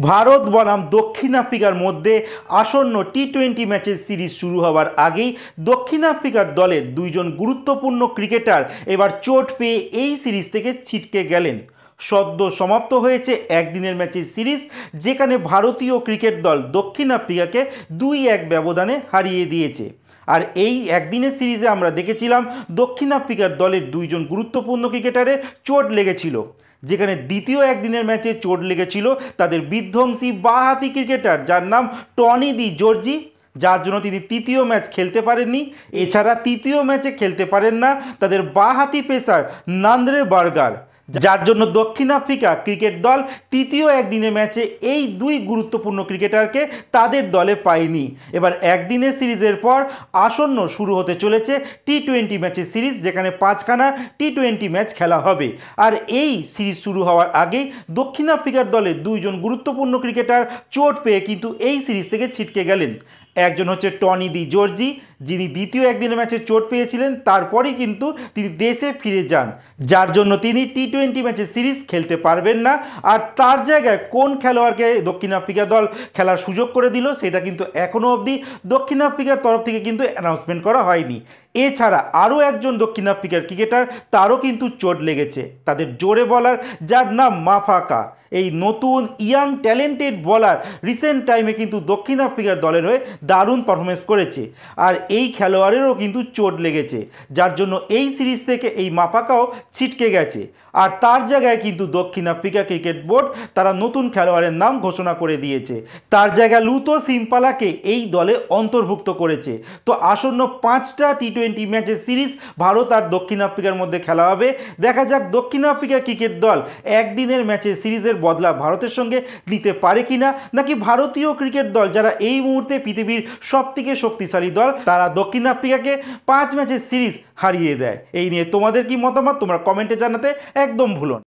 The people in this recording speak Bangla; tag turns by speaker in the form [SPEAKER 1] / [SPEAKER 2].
[SPEAKER 1] ভারত বনাম দক্ষিণ আফ্রিকার মধ্যে আসন্ন টি-20 ম্যাচের সিরিজ শুরু হওয়ার আগেই দক্ষিণ আফ্রিকার দলের দুইজন গুরুত্বপূর্ণ ক্রিকেটার এবার চোট পেয়ে এই সিরিজ থেকে ছিটকে গেলেন। সদ্য সমাপ্ত হয়েছে একদিনের ম্যাচের সিরিজ, যেখানে ভারতীয় ক্রিকেট দল দক্ষিণ আফ্রিকাকে 2-1 ব্যবধানে হারিয়ে দিয়েছে। আর এই একদিনের সিরিজে আমরা দেখেছিলাম দক্ষিণ আফ্রিকার দলের দুইজন গুরুত্বপূর্ণ ক্রিকেটারের চোট লেগেছিল, যেখানে দ্বিতীয় একদিনের ম্যাচে চোট লেগেছিল তাদের বিধ্বংসী বাঁহাতি ক্রিকেটার যার নাম টনি ডি জর্জি, যার জন্য তিনি তৃতীয় ম্যাচ খেলতে পারেননি। এছাড়া তৃতীয় ম্যাচে খেলতে পারেন না তাদের বাঁহাতি পেসার নান্দ্রে বার্গার, যার জন্য দক্ষিণ আফ্রিকা ক্রিকেট দল তৃতীয় একদিনের ম্যাচে এই দুই গুরুত্বপূর্ণ ক্রিকেটারকে তাদের দলে পায়নি। এবার একদিনের সিরিজের পর আসন্ন শুরু হতে চলেছে টি-20 ম্যাচের সিরিজ, যেখানে 5খানা টি-20 ম্যাচ খেলা হবে। আর এই সিরিজ শুরু হওয়ার আগেই দক্ষিণ আফ্রিকার দলে দুইজন গুরুত্বপূর্ণ ক্রিকেটার চোট পেয়ে কিন্তু এই সিরিজ থেকে ছিটকে গেলেন। একজন হচ্ছে টনি ডি জর্জি, যিনি দ্বিতীয় একদিনের ম্যাচে চোট পেয়েছিলেন, তারপরেই কিন্তু তিনি দেশে ফিরে যান, যার জন্য তিনি টি-20 ম্যাচের সিরিজ খেলতে পারবেন না। আর তার জায়গায় কোন খেলোয়াড়কে দক্ষিণ আফ্রিকা দল খেলার সুযোগ করে দিল সেটা কিন্তু এখনও অবধি দক্ষিণ আফ্রিকার তরফ থেকে কিন্তু অ্যানাউন্সমেন্ট করা হয়নি। এছাড়া আরও একজন দক্ষিণ আফ্রিকার ক্রিকেটার, তারও কিন্তু চোট লেগেছে, তাদের জোরে বলার যার নাম মাফাকা। এই নতুন ইয়াং ট্যালেন্টেড বলার রিসেন্ট টাইমে কিন্তু দক্ষিণ আফ্রিকার দলের হয়ে দারুণ পারফরমেন্স করেছে, আর এই খেলোয়াড়েরও কিন্তু চোট লেগেছে, যার জন্য এই সিরিজ থেকে এই মাফাকাও ছিটকে গেছে। আর তার জায়গায় কিন্তু দক্ষিণ আফ্রিকা ক্রিকেট বোর্ড তারা নতুন খেলোয়াড়ের নাম ঘোষণা করে দিয়েছে, তার জায়গায় লুতো সিম্পালাকে এই দলে অন্তর্ভুক্ত করেছে। তো আসন্ন 5টা টি-20 ম্যাচের সিরিজ ভারত আর দক্ষিণ আফ্রিকার মধ্যে খেলা হবে। দেখা যাক দক্ষিণ আফ্রিকা ক্রিকেট দল একদিনের ম্যাচের সিরিজের বদলা ভারতের সঙ্গে নিতে পারে কিনা, নাকি ভারতীয় ক্রিকেট দল যারা এই মুহূর্তে পৃথিবীর সবথেকে শক্তিশালী দল, তারা দক্ষিণ আফ্রিকাকে 5 ম্যাচের সিরিজ হারিয়ে দেয়। এই নিয়ে তোমাদের কি মতামত তোমরা কমেন্টে জানাতে একদম ভুলো না।